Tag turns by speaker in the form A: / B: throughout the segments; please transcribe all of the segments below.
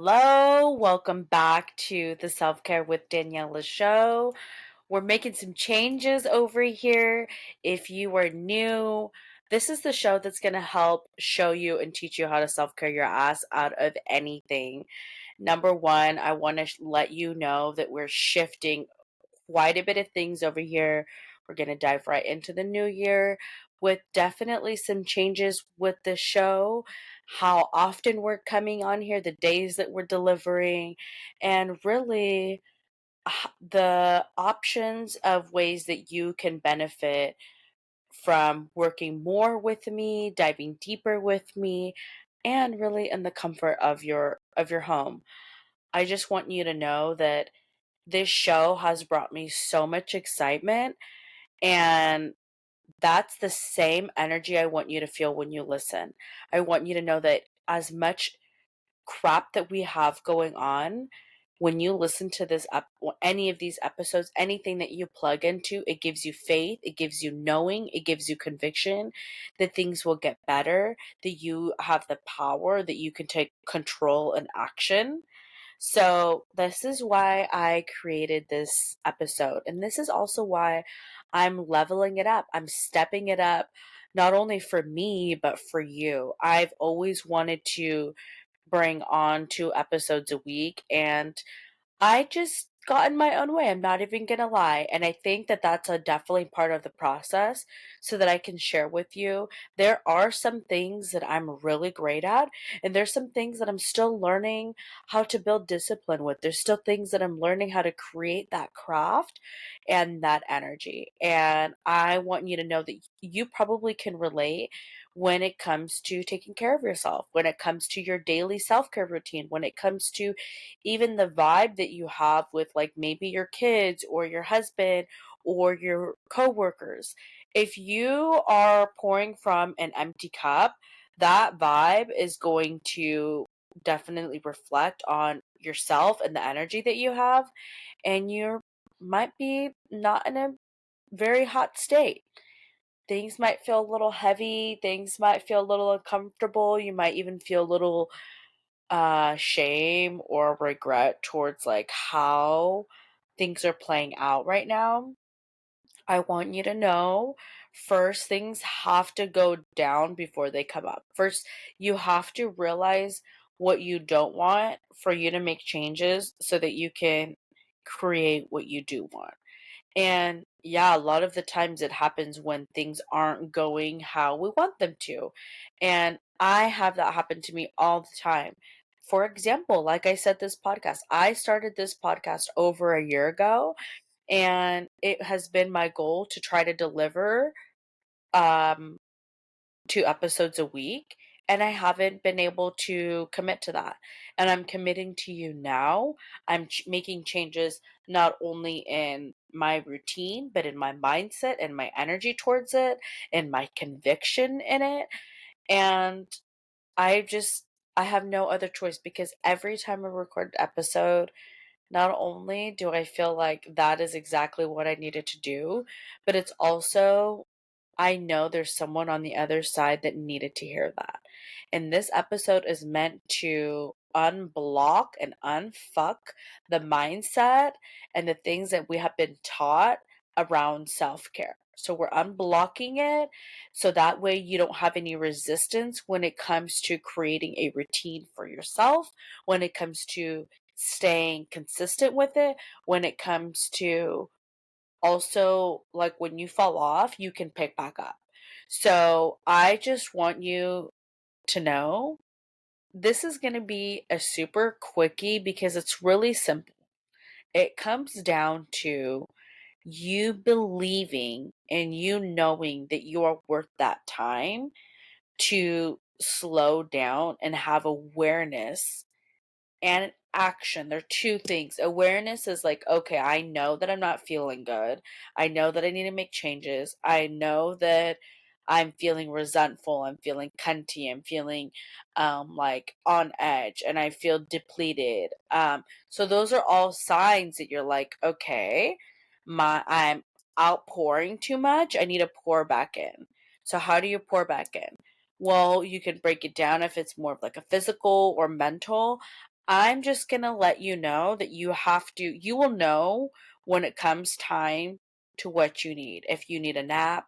A: Hello, welcome back to the Self Care with Daniela show. We're making some changes over here. If you are new, this is the show that's going to help show you and teach you how to self care your ass out of anything. Number one, I want to let you know that we're shifting quite a bit of things over here. We're going to dive right into the new year with definitely some changes with the show, how often we're coming on here, the days that we're delivering, and really the options of ways that you can benefit from working more with me, diving deeper with me, and really in the comfort of your home. I just want you to know that this show has brought me so much excitement, and that's the same energy I want you to feel when you listen. I want you to know that as much crap that we have going on, when you listen to any of these episodes, anything that you plug into, it gives you faith, it gives you knowing, it gives you conviction that things will get better, that you have the power, that you can take control and action. So, this is why I created this episode. And this is also why I'm leveling it up. I'm stepping it up, not only for me, but for you. I've always wanted to bring on 2 episodes a week, and I just got in my own way. I'm not even gonna lie. And I think that that's a definitely part of the process so that I can share with you. There are some things that I'm really great at, and there's some things that I'm still learning how to build discipline with. There's still things that I'm learning how to create that craft and that energy. And I want you to know that you probably can relate when it comes to taking care of yourself, when it comes to your daily self care routine, when it comes to even the vibe that you have with like maybe your kids or your husband or your coworkers. If you are pouring from an empty cup, that vibe is going to definitely reflect on yourself and the energy that you have, and you might be not in a very hot state. Things might feel a little heavy, things might feel a little uncomfortable, you might even feel a little shame or regret towards like how things are playing out right now. I want you to know first, things have to go down before they come up. First, you have to realize what you don't want for you to make changes so that you can create what you do want. And yeah, a lot of the times it happens when things aren't going how we want them to. And I have that happen to me all the time. For example, like I said, I started this podcast over a year ago, and it has been my goal to try to deliver um 2 episodes a week, and I haven't been able to commit to that. And I'm committing to you now. I'm making changes not only in my routine, but in my mindset and my energy towards it and my conviction in it. And I just, I have no other choice because every time I record an episode, not only do I feel like that is exactly what I needed to do, but it's also I know there's someone on the other side that needed to hear that. And this episode is meant to unblock and unfuck the mindset and the things that we have been taught around self care. So we're unblocking it so that way you don't have any resistance when it comes to creating a routine for yourself, when it comes to staying consistent with it, when it comes to also, like, when you fall off, you can pick back up. So, I just want you to know this is gonna be a super quickie because it's really simple. It comes down to you believing and you knowing that you are worth that time to slow down and have awareness and action. They're 2 things. Awareness is like, okay, I know that I'm not feeling good. I know that I need to make changes. I know that I'm feeling resentful. I'm feeling cunty. I'm feeling like on edge and I feel depleted. So those are all signs that you're like, okay, I'm outpouring too much. I need to pour back in. So how do you pour back in? Well, you can break it down if it's more of like a physical or mental. I'm just gonna let you know that you will know when it comes time to what you need. If you need a nap,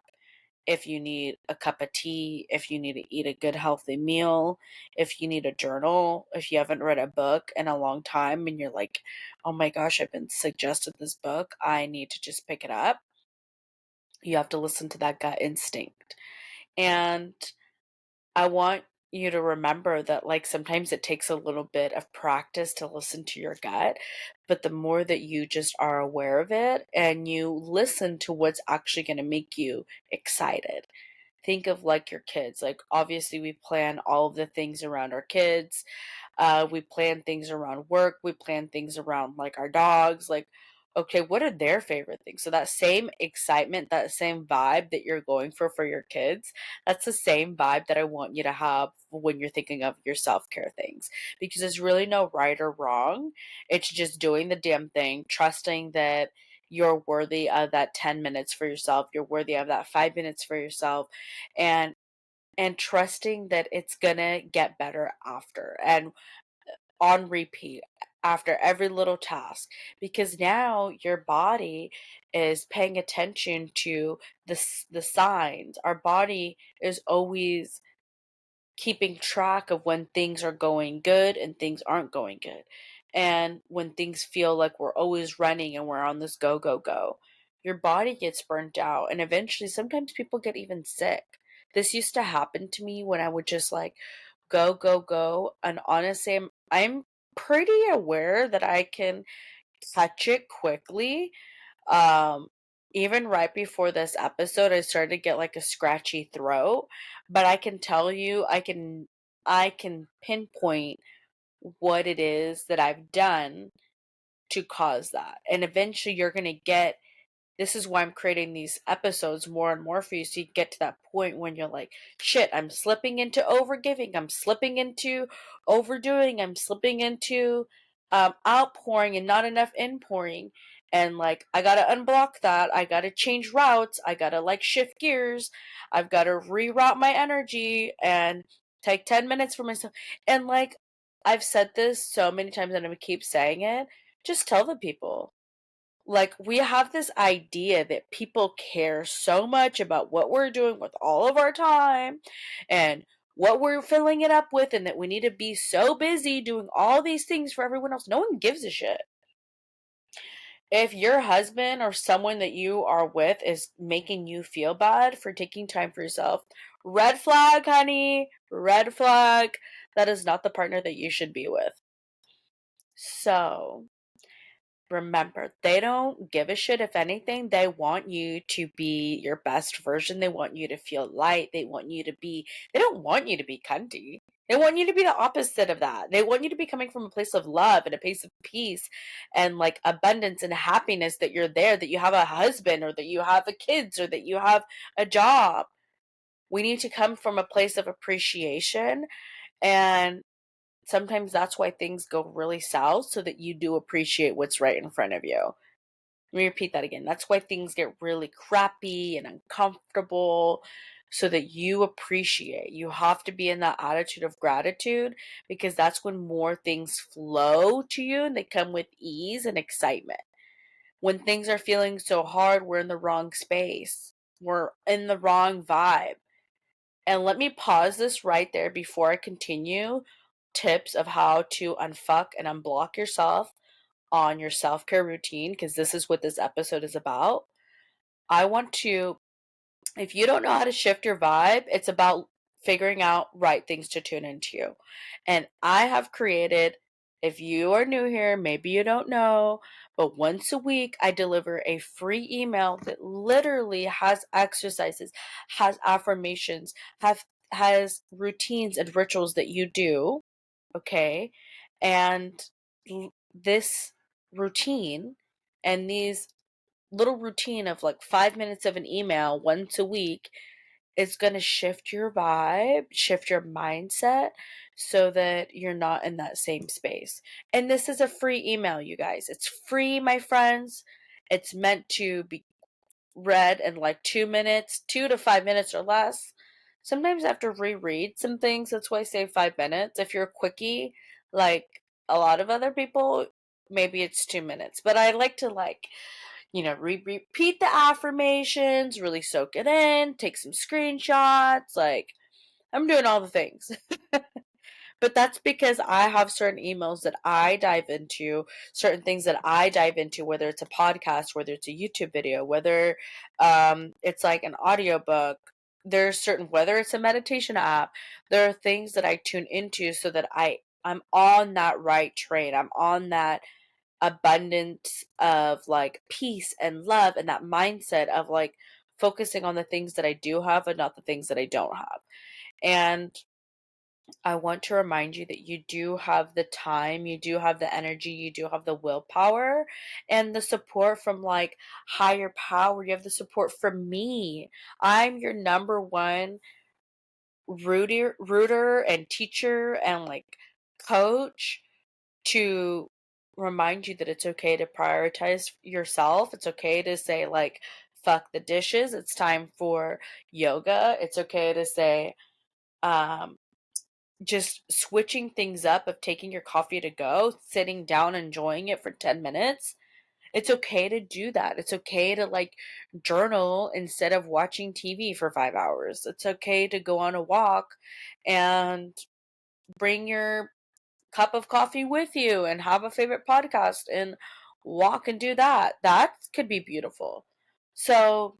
A: if you need a cup of tea, if you need to eat a good healthy meal, if you need a journal, if you haven't read a book in a long time and you're like, oh my gosh, I've been suggested this book, I need to just pick it up. You have to listen to that gut instinct. And I want you to remember that, like, sometimes it takes a little bit of practice to listen to your gut, but the more that you just are aware of it and you listen to what's actually going to make you excited. Think of like your kids. Like, obviously, we plan all of the things around our kids. We plan things around work. We plan things around like our dogs. Like, okay, what are their favorite things? So that same excitement, that same vibe that you're going for your kids, that's the same vibe that I want you to have when you're thinking of your self-care things. Because there's really no right or wrong. It's just doing the damn thing, trusting that you're worthy of that 10 minutes for yourself. You're worthy of that 5 minutes for yourself. And trusting that it's gonna get better after. And on repeat after every little task, because now your body is paying attention to the signs. Our body is always keeping track of when things are going good and things aren't going good, and when things feel like we're always running and we're on this go go go. Your body gets burnt out, and eventually sometimes people get even sick. This used to happen to me when I would just like go, go, go. And honestly, I'm pretty aware that I can catch it quickly. Um, Even right before this episode, I started to get like a scratchy throat, but I can tell you, I can pinpoint what it is that I've done to cause that. And eventually you're going to get, this is why I'm creating these episodes more and more for you, so you get to that point when you're like, shit, I'm slipping into overgiving, I'm slipping into overdoing, I'm slipping into outpouring and not enough inpouring. And like, I gotta unblock that. I gotta change routes. I gotta like shift gears. I've gotta reroute my energy and take 10 minutes for myself. And like, I've said this so many times and I'm gonna keep saying it. Just tell the people, like, we have this idea that people care so much about what we're doing with all of our time and what we're filling it up with, and that we need to be so busy doing all these things for everyone else. No one gives a shit. If your husband or someone that you are with is making you feel bad for taking time for yourself, red flag, honey, red flag. That is not the partner that you should be with. So, remember, they don't give a shit. If anything, they want you to be your best version. They want you to feel light. They don't want you to be cunty. They want you to be the opposite of that. They want you to be coming from a place of love and a place of peace and like abundance and happiness, that you're there, that you have a husband or that you have a kids or that you have a job. We need to come from a place of appreciation, and sometimes that's why things go really south, so that you do appreciate what's right in front of you. Let me repeat that again. That's why things get really crappy and uncomfortable, so that you appreciate. You have to be in that attitude of gratitude, because that's when more things flow to you and they come with ease and excitement. When things are feeling so hard, we're in the wrong space. We're in the wrong vibe. And let me pause this right there before I continue tips of how to unfuck and unblock yourself on your self care routine, because this is what this episode is about. I want to, if you don't know how to shift your vibe, it's about figuring out right things to tune into. And I have created, if you are new here, maybe you don't know, but once a week I deliver a free email that literally has exercises, has affirmations, has routines and rituals that you do, okay? And this routine and these little routine of like 5 minutes of an email once a week is going to shift your vibe, shift your mindset, so that you're not in that same space. And this is a free email, you guys. It's free, my friends. It's meant to be read in like 2 minutes, 2 to 5 minutes or less. Sometimes I have to reread some things. That's why I say 5 minutes. If you're a quickie, like A lot of other people, maybe it's 2 minutes, but I like to repeat the affirmations, really soak it in, take some screenshots. Like, I'm doing all the things. But that's because I have certain emails that I dive into, certain things that I dive into, whether it's a podcast, whether it's a YouTube video, whether it's like an audiobook. There's certain, whether it's a meditation app, there are things that I tune into so that I'm on that right train. I'm on that abundance of like peace and love and that mindset of like focusing on the things that I do have and not the things that I don't have. And I want to remind you that you do have the time, you do have the energy, you do have the willpower and the support from like higher power. You have the support from me. I'm your number one rooter and teacher and like coach to remind you that it's okay to prioritize yourself. It's okay to say like fuck the dishes. It's time for yoga. It's okay to say um just switching things up of taking your coffee to go, sitting down, enjoying it for 10 minutes. It's okay to do that. It's okay to like journal instead of watching TV for 5 hours. It's okay to go on a walk and bring your cup of coffee with you and have a favorite podcast and walk and do that. That could be beautiful. So,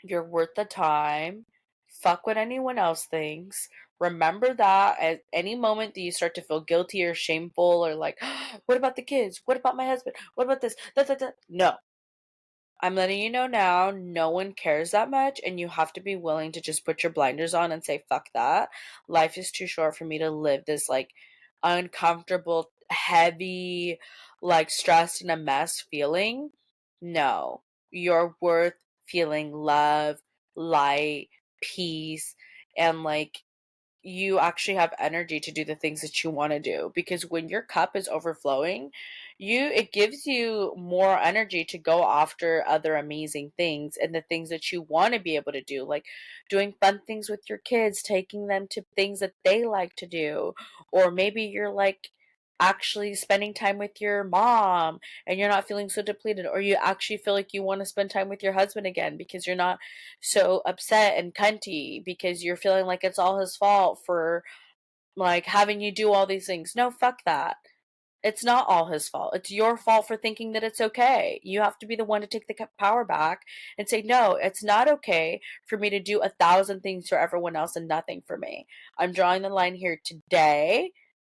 A: you're worth the time. Fuck what anyone else thinks. Remember that at any moment that you start to feel guilty or shameful or like, what about the kids? What about my husband? What about this? Da, da, da. No. I'm letting you know now, no one cares that much, and you have to be willing to just put your blinders on and say, fuck that. Life is too short for me to live this like uncomfortable, heavy, like stressed and a mess feeling. No, you're worth feeling love, light, peace, and like you actually have energy to do the things that you want to do, because when your cup is overflowing, it gives you more energy to go after other amazing things and the things that you want to be able to do, like doing fun things with your kids, taking them to things that they like to do, or maybe you're like actually spending time with your mom and you're not feeling so depleted, or you actually feel like you want to spend time with your husband again because you're not so upset and cunty because you're feeling like it's all his fault for like having you do all these things. No, fuck that. It's not all his fault. It's your fault for thinking that it's okay. You have to be the one to take the power back and say, no, it's not okay for me to do 1,000 things for everyone else and nothing for me. I'm drawing the line here today.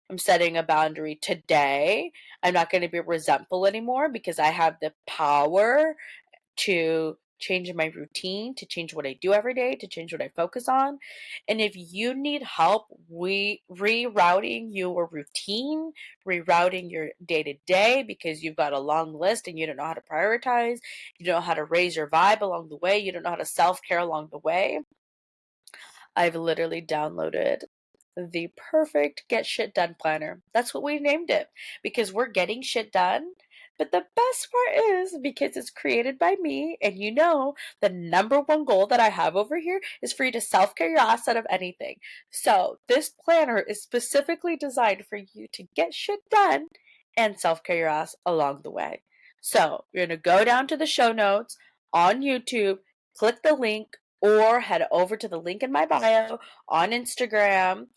A: I'm setting a boundary today. I'm not going to be resentful anymore because I have the power to change my routine, to change what I do every day, to change what I focus on. And if you need help rerouting your routine, rerouting your day to day because you've got a long list and you don't know how to prioritize, you don't know how to raise your vibe along the way, you don't know how to self care along the way, I've literally downloaded the perfect get shit done planner. That's what we named it because we're getting shit done. But the best part is because it's created by me, and the number one goal that I have over here is for you to self care your ass out of anything. So, this planner is specifically designed for you to get shit done and self care your ass along the way. So, you're going to go down to the show notes on YouTube, click the link, or head over to the link in my bio on Instagram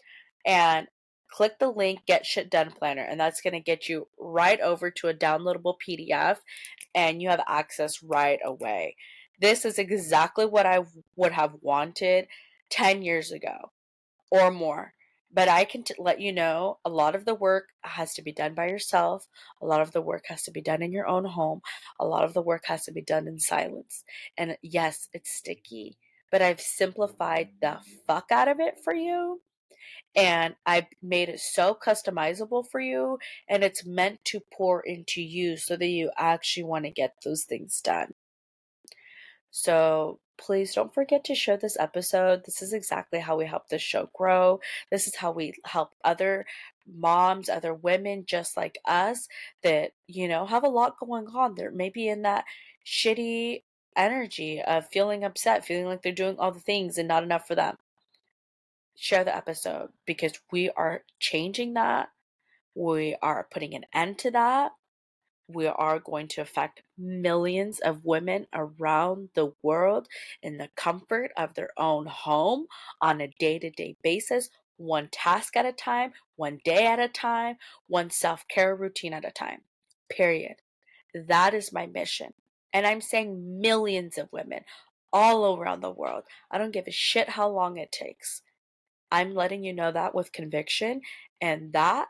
A: and click the link Get Shit Done Planner, and that's going to get you right over to a downloadable PDF and you have access right away. This is exactly what I would have wanted 10 years ago or more. But I can let you know a lot of the work has to be done by yourself. A lot of the work has to be done in your own home. A lot of the work has to be done in silence. And yes, it's sticky, but I've simplified the fuck out of it for you. And I made it so customizable for you. And it's meant to pour into you so that you actually want to get those things done. So please don't forget to share this episode. This is exactly how we help this show grow. This is how we help other moms, other women just like us that, have a lot going on. They're maybe in that shitty energy of feeling upset, feeling like they're doing all the things and not enough for them. Share the episode because we are changing that. We are putting an end to that. We are going to affect millions of women around the world in the comfort of their own home on a day to day basis, one task at a time, one day at a time, one self care routine at a time. Period. That is my mission. And I'm saying millions of women all around the world. I don't give a shit how long it takes. I'm letting you know that with conviction. And that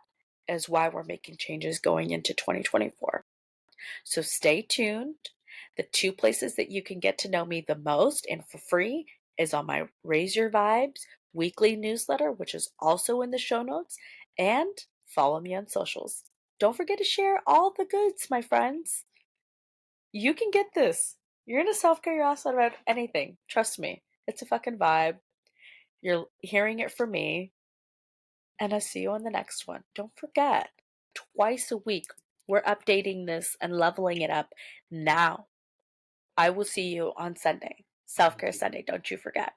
A: is why we're making changes going into 2024. So stay tuned. The two places that you can get to know me the most and for free is on my Raise Your Vibes weekly newsletter, which is also in the show notes, and follow me on socials. Don't forget to share all the goods, my friends. You can get this. You're gonna self care your ass out about anything. Trust me. It's a fucking vibe. You're hearing it from me. And I'll see you on the next one. Don't forget, twice a week, we're updating this and leveling it up now. I will see you on Sunday. Self Care Sunday. Don't you forget.